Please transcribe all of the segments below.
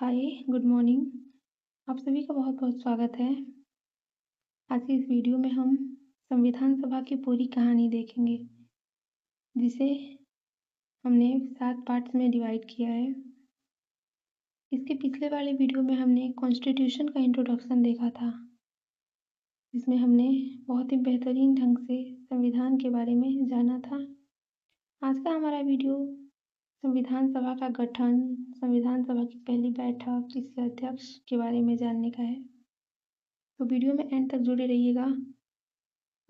हाय, good morning. आप सभी का बहुत-बहुत स्वागत है। आज की इस वीडियो में हम संविधान सभा की पूरी कहानी देखेंगे, जिसे हमने 7 पार्ट्स में डिवाइड किया है। इसके पिछले वाले वीडियो में हमने कॉन्स्टिट्यूशन का इंट्रोडक्शन देखा था, जिसमें हमने बहुत ही बेहतरीन ढंग से संविधान के बारे में जाना था। आज का हमारा वीडियो संविधान सभा का गठन, संविधान सभा की पहली बैठक, इसके अध्यक्ष के बारे में जानने का है। तो वीडियो में एंड तक जुड़े रहिएगा।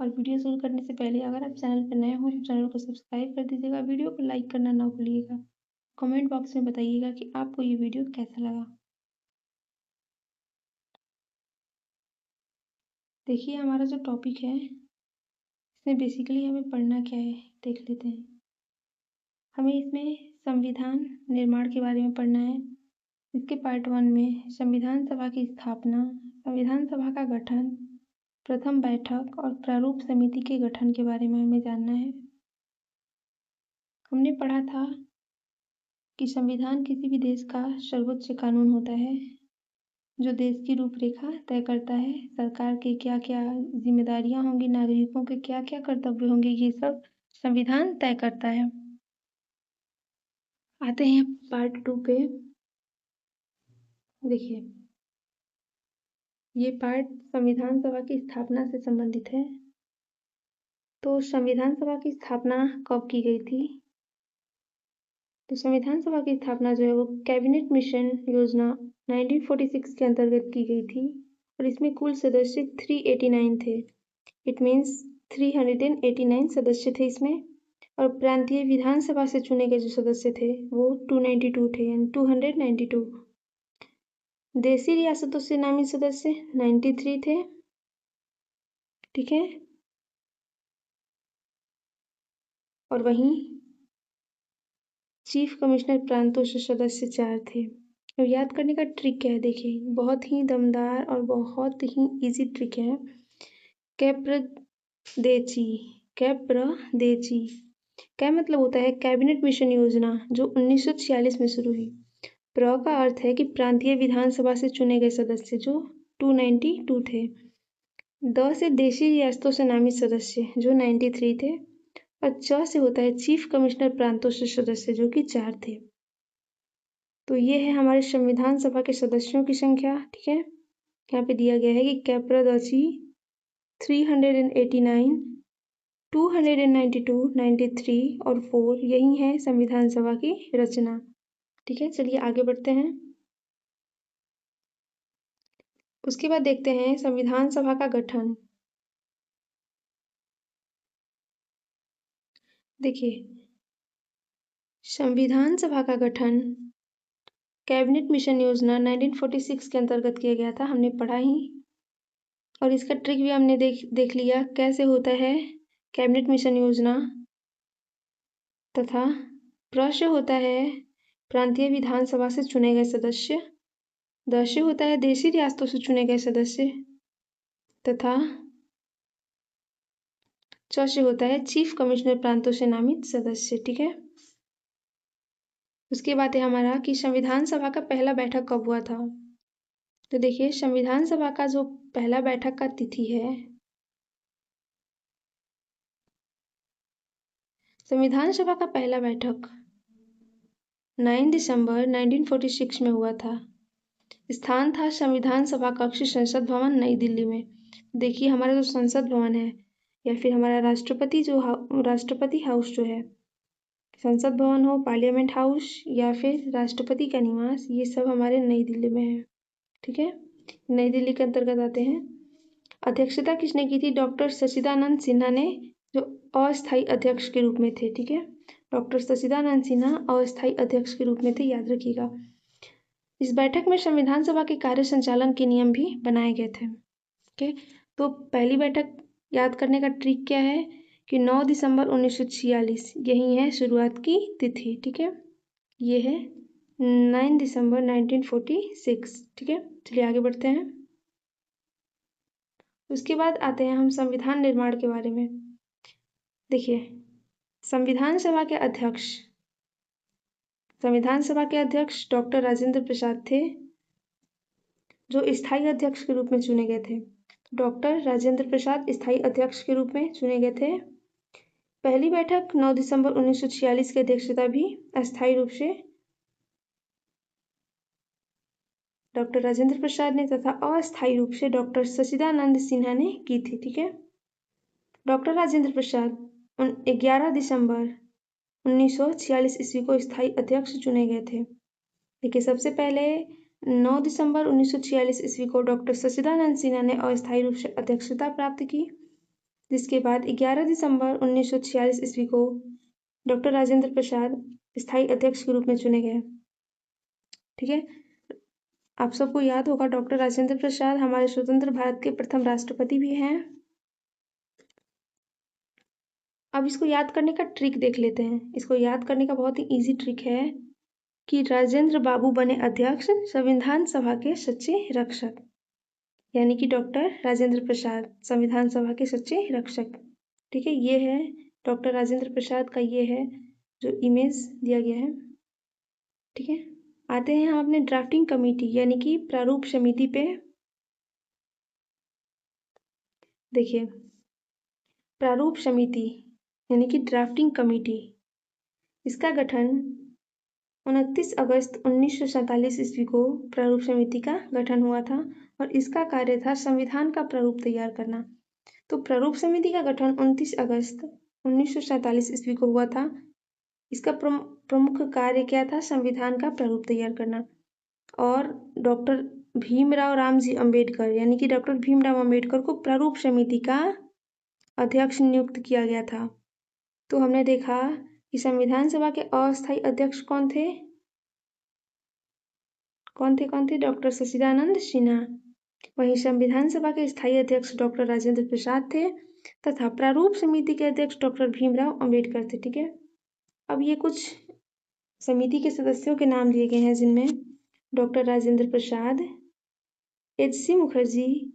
और वीडियो शुरू करने से पहले अगर आप चैनल पर नए हो तो चैनल को सब्सक्राइब कर दीजिएगा, वीडियो को लाइक करना ना भूलिएगा। कमेंट बॉक्स में बताइएगा कि आपको ये वीडियो कैसा लगा। देखिए, हमारा जो टॉपिक है इसमें बेसिकली हमें पढ़ना क्या है देख लेते हैं। हमें इसमें संविधान निर्माण के बारे में पढ़ना है। इसके पार्ट 1 में संविधान सभा की स्थापना, संविधान सभा का गठन, प्रथम बैठक और प्रारूप समिति के गठन के बारे में हमें जानना है। हमने पढ़ा था कि संविधान किसी भी देश का सर्वोच्च कानून होता है, जो देश की रूपरेखा तय करता है। सरकार के क्या-क्या जिम्मेदारियां होंगी, नागरिकों के क्या-क्या कर्तव्य होंगे, ये सब संविधान तय करता है। आते हैं पार्ट 2 पे। देखिए, ये पार्ट संविधान सभा की स्थापना से संबंधित है। तो संविधान सभा की स्थापना कब की गई थी? तो संविधान सभा की स्थापना जो है वो कैबिनेट मिशन योजना 1946 के अंतर्गत की गई थी और इसमें कुल सदस्य 389 थे। इट मीन्स 389 सदस्य थे इसमें। और प्रांतीय विधानसभा से चुने गए जो सदस्य थे वो 292 थे, यानी 292। देशी रियासतों से नामित सदस्य 93 थे। ठीक है। और वहीं चीफ कमिश्नर प्रांतों से सदस्य 4 थे। अब याद करने का ट्रिक क्या है, देखिए बहुत ही दमदार और बहुत ही इजी ट्रिक है। कैप्रदेची, कैप्रदेची क्या मतलब होता है? कैबिनेट मिशन योजना, जो 1946 में शुरू हुई। प्र का अर्थ है कि प्रांतीय विधानसभा से चुने गए सदस्य, जो 292 थे। द से देशी रियासतों से नामित सदस्य, जो 93 थे। और च से होता है चीफ कमिश्नर प्रांतों से सदस्य, जो कि 4 थे। तो ये है हमारे संविधान सभा के सदस्यों की संख्या। ठीक है, यहाँ पे दिया गया है कि कैप्रदची 389, 292, 93 और 4 यही है संविधान सभा की रचना। ठीक है, चलिए आगे बढ़ते हैं। उसके बाद देखते हैं संविधान सभा का गठन। देखिए, संविधान सभा का गठन कैबिनेट मिशन योजना 1946 के अंतर्गत किया गया था, हमने पढ़ा ही। और इसका ट्रिक भी हमने देख लिया कैसे होता है कैबिनेट मिशन योजना। तथा प्रश्न होता है प्रांतीय विधानसभा से चुने गए सदस्य, दस्य होता है देशी रियासतों से चुने गए सदस्य, तथा च होता है चीफ कमिश्नर प्रांतों से नामित सदस्य। ठीक है, उसके बाद है हमारा कि संविधान सभा का पहला बैठक कब हुआ था। तो देखिए, संविधान सभा का जो पहला बैठक का तिथि है, संविधान सभा का पहला बैठक 9 दिसंबर 1946 में हुआ था। स्थान था संविधान सभा कक्ष, संसद भवन, नई दिल्ली में। देखिए, हमारा जो संसद भवन है या फिर हमारा राष्ट्रपति हाउस जो है, संसद भवन हो, पार्लियामेंट हाउस या फिर राष्ट्रपति का निवास, ये सब हमारे नई दिल्ली में है। ठीक है, नई दिल्ली के अंतर्गत आते हैं। अध्यक्षता किसने की थी? डॉक्टर सच्चिदानंद सिन्हा ने, जो अस्थायी अध्यक्ष के रूप में थे। ठीक है, डॉक्टर सच्चिदानंद सिन्हा अस्थायी अध्यक्ष के रूप में थे, याद रखिएगा। इस बैठक में संविधान सभा के कार्य संचालन के नियम भी बनाए गए थे। ओके, तो पहली बैठक याद करने का ट्रिक क्या है कि 9 दिसंबर 1946 यही है शुरुआत की तिथि। ठीक है, ये है 9 दिसंबर 1946। ठीक है, चलिए आगे बढ़ते हैं। उसके बाद आते हैं हम संविधान निर्माण के बारे में। देखिए, संविधान सभा के अध्यक्ष संविधान सभा के अध्यक्ष डॉक्टर राजेंद्र प्रसाद थे, जो स्थायी अध्यक्ष के रूप में चुने गए थे। डॉक्टर राजेंद्र प्रसाद स्थायी अध्यक्ष के रूप में चुने गए थे। पहली बैठक 9 दिसंबर 1946 की अध्यक्षता भी अस्थायी रूप से डॉक्टर राजेंद्र प्रसाद ने तथा अस्थायी रूप से डॉक्टर सच्चिदानंद सिन्हा ने की थी। ठीक है। डॉक्टर राजेंद्र प्रसाद 11 दिसंबर 1946 ईस्वी को स्थायी अध्यक्ष चुने गए थे। देखिए, सबसे पहले 9 दिसंबर 1946 ईस्वी को डॉक्टर सच्चिदानंद सिन्हा ने अस्थायी रूप से अध्यक्षता प्राप्त की, जिसके बाद 11 दिसंबर 1946 ईस्वी को डॉक्टर राजेंद्र प्रसाद स्थायी अध्यक्ष के रूप में चुने गए। ठीक है। आप सबको याद होगा डॉक्टर राजेंद्र प्रसाद हमारे स्वतंत्र भारत के प्रथम राष्ट्रपति भी हैं। अब इसको याद करने का ट्रिक देख लेते हैं। इसको याद करने का बहुत ही इजी ट्रिक है कि राजेंद्र बाबू बने अध्यक्ष, संविधान सभा के सच्चे रक्षक, यानी कि डॉक्टर राजेंद्र प्रसाद संविधान सभा के सच्चे रक्षक। ठीक है, ये है डॉक्टर राजेंद्र प्रसाद का, ये है जो इमेज दिया गया है। ठीक है, आते हैं हम अपने ड्राफ्टिंग कमेटी यानी कि प्रारूप समिति पे। देखिए, प्रारूप समिति यानी कि ड्राफ्टिंग कमेटी, इसका गठन 29 अगस्त 1947 ईस्वी को प्रारूप समिति का गठन हुआ था और इसका कार्य था संविधान का प्रारूप तैयार करना। तो प्रारूप समिति का गठन 29 अगस्त 1947 ईस्वी को हुआ था। इसका प्रमुख कार्य क्या था? संविधान का प्रारूप तैयार करना। और डॉक्टर भीमराव रामजी अंबेडकर यानी कि डॉक्टर भीमराव अंबेडकर को प्रारूप समिति का अध्यक्ष नियुक्त किया गया था। तो हमने देखा कि संविधान सभा के अस्थायी अध्यक्ष कौन थे? डॉक्टर सच्चिदानंद सिन्हा। वहीं संविधान सभा के स्थायी अध्यक्ष डॉक्टर राजेंद्र प्रसाद थे तथा प्रारूप समिति के अध्यक्ष डॉक्टर भीमराव अंबेडकर थे। ठीक है, अब ये कुछ समिति के सदस्यों के नाम दिए गए हैं, जिनमें doctor Rajendra Prasad, H.C. Mukherjee,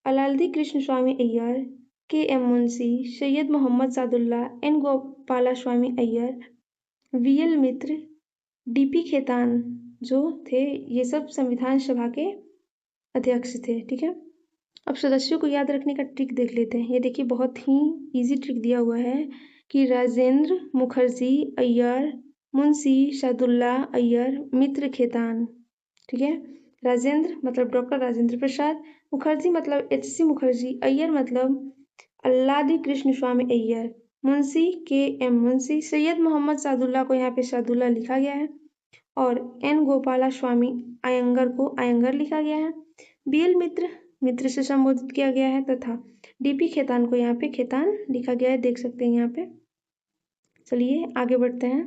Alladi Krishnaswamy Iyer, K.M. Munshi, Syed Mohammad Saadulla, N. Gopalaswami Iyer, V.L. Mitra, D.P. Khaitan जो थे, ये सब संविधान सभा के अध्यक्ष थे। ठीक है, अब सदस्यों को याद रखने का ट्रिक देख लेते हैं। ये देखिए, बहुत ही इजी ट्रिक दिया हुआ है कि राजेंद्र, मुखर्जी, अय्यर, मुंशी, सादुल्ला, अय्यर, मित्र, खेतान। ठीक है, राजेंद्र मतलब डॉक्टर राजेंद्र प्रसाद, मुखर्जी मतलब H.C. मुखर्जी, अय्यर मतलब अल्लादी कृष्ण स्वामी अय्यर, मुंशी K.M. मुंशी, सैयद मोहम्मद सादुल्ला को यहाँ पे सादुल्ला लिखा गया है और N. गोपाला स्वामी अयंगर को अयंगर लिखा गया है। B.L. मित्र से संबोधित किया गया है तथा D.P. खेतान को यहाँ पे खेतान लिखा गया है, देख सकते हैं यहाँ पे। चलिए आगे बढ़ते हैं।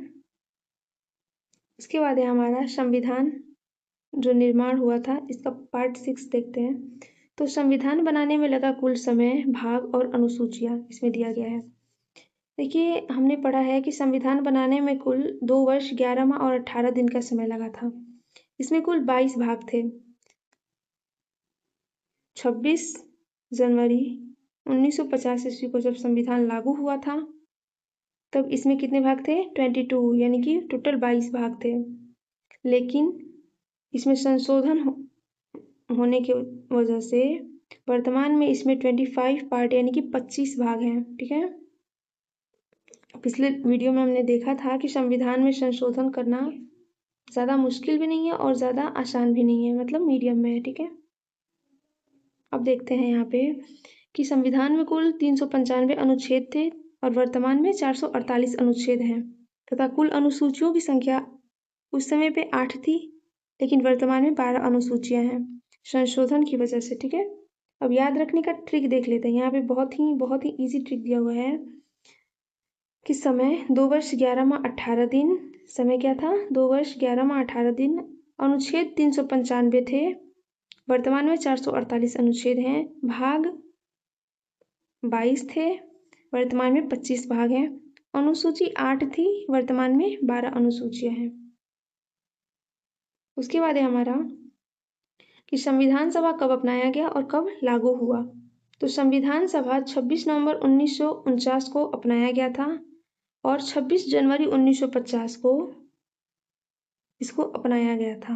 इसके बाद है हमारा संविधान जो निर्माण हुआ था, इसका पार्ट 6 देखते हैं। तो संविधान बनाने में लगा कुल समय, भाग और अनुसूचियां इसमें दिया गया है। देखिए, हमने पढ़ा है कि संविधान बनाने में कुल 2 वर्ष 11 माह और 18 दिन का समय लगा था। इसमें कुल 22 भाग थे। 26 जनवरी 1950 ईस्वी को जब संविधान लागू हुआ था, तब इसमें कितने भाग थे? 22, यानी कि टोटल 22 भाग थे। लेकिन इसमें संशोधन होने की वजह से वर्तमान में इसमें 25 पार्ट यानी कि 25 भाग हैं। ठीक है, पिछले वीडियो में हमने देखा था कि संविधान में संशोधन करना ज़्यादा मुश्किल भी नहीं है और ज़्यादा आसान भी नहीं है, मतलब मीडियम में है। ठीक है, अब देखते हैं यहाँ पे कि संविधान में कुल 395 अनुच्छेद थे और वर्तमान में 448 अनुच्छेद हैं तथा कुल अनुसूचियों की संख्या उस समय पे 8 थी, लेकिन वर्तमान में 12 अनुसूचियां हैं संशोधन की वजह से। ठीक है, अब याद रखने का ट्रिक देख लेते हैं। यहाँ पे बहुत ही इजी ट्रिक दिया हुआ है कि समय 2 वर्ष 11 माह 18 दिन। समय क्या था? 2 वर्ष 11 माह 18 दिन। अनुच्छेद 395 थे, वर्तमान में 448 अनुच्छेद हैं। भाग 22 थे, वर्तमान में 25 भाग हैं। अनुसूची 8 थी, वर्तमान में 12 अनुसूचियां हैं। उसके बाद है हमारा कि संविधान सभा कब अपनाया गया और कब लागू हुआ। तो संविधान सभा 26 नवंबर 1949 को अपनाया गया था और 26 जनवरी 1950 को इसको अपनाया गया था,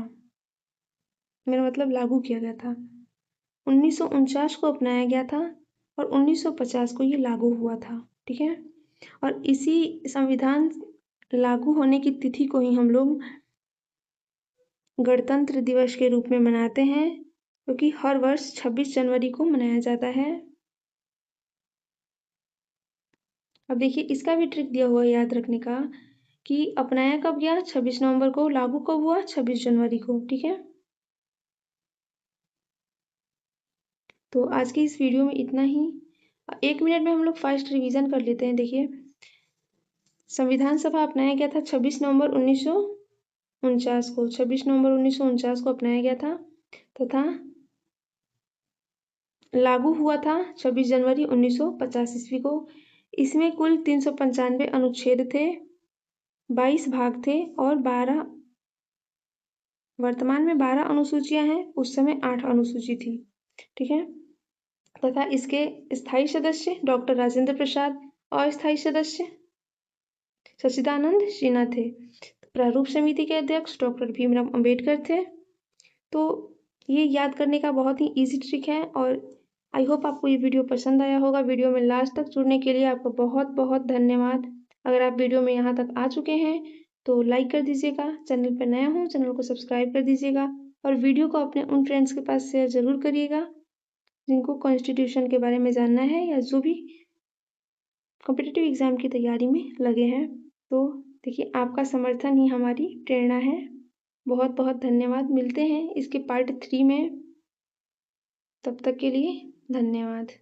मेरा मतलब लागू किया गया था। 1949 को अपनाया गया था और 1950 को ये लागू हुआ था। ठीक है, और इसी संविधान लागू होने की तिथि को ही हम लोग गणतंत्र दिवस के रूप में मनाते हैं, क्योंकि हर वर्ष 26 जनवरी को मनाया जाता है। अब देखिए, इसका भी ट्रिक दिया हुआ है याद रखने का कि अपनाया कब गया, 26 नवंबर को, लागू कब हुआ, 26 जनवरी को। ठीक है, तो आज की इस वीडियो में इतना ही। 1 मिनट में हम लोग फास्ट रिवीजन कर लेते हैं। देखिए, संविधान सभा अपनाया गया था 26 नवंबर 1949 को, 26 नवंबर 1949 को अपनाया गया था तथा लागू हुआ था 26 जनवरी 1950 ईस्वी को। इसमें कुल 395 अनुच्छेद थे, 22 भाग थे और 12, वर्तमान में 12 अनुसूचियां हैं, उस समय 8 अनुसूची थी। ठीक है, तथा इसके स्थायी सदस्य डॉक्टर राजेंद्र प्रसाद, अस्थायी सदस्य सच्चिदानंद सिन्हा थे। प्रारूप समिति के अध्यक्ष डॉक्टर भीमराव अंबेडकर थे। तो ये याद करने का बहुत ही इजी ट्रिक है और आई होप आपको ये वीडियो पसंद आया होगा। वीडियो में लास्ट तक जुड़ने के लिए आपको बहुत बहुत धन्यवाद। अगर आप वीडियो में यहाँ तक आ चुके हैं तो लाइक कर दीजिएगा, चैनल पर नया हो चैनल को सब्सक्राइब कर दीजिएगा और वीडियो को अपने उन फ्रेंड्स के पास शेयर जरूर करिएगा जिनको कॉन्स्टिट्यूशन के बारे में जानना है या जो भी कॉम्पिटिटिव एग्जाम की तैयारी में लगे हैं। तो देखिए, आपका समर्थन ही हमारी प्रेरणा है। बहुत बहुत धन्यवाद। मिलते हैं इसके पार्ट 3 में, तब तक के लिए धन्यवाद।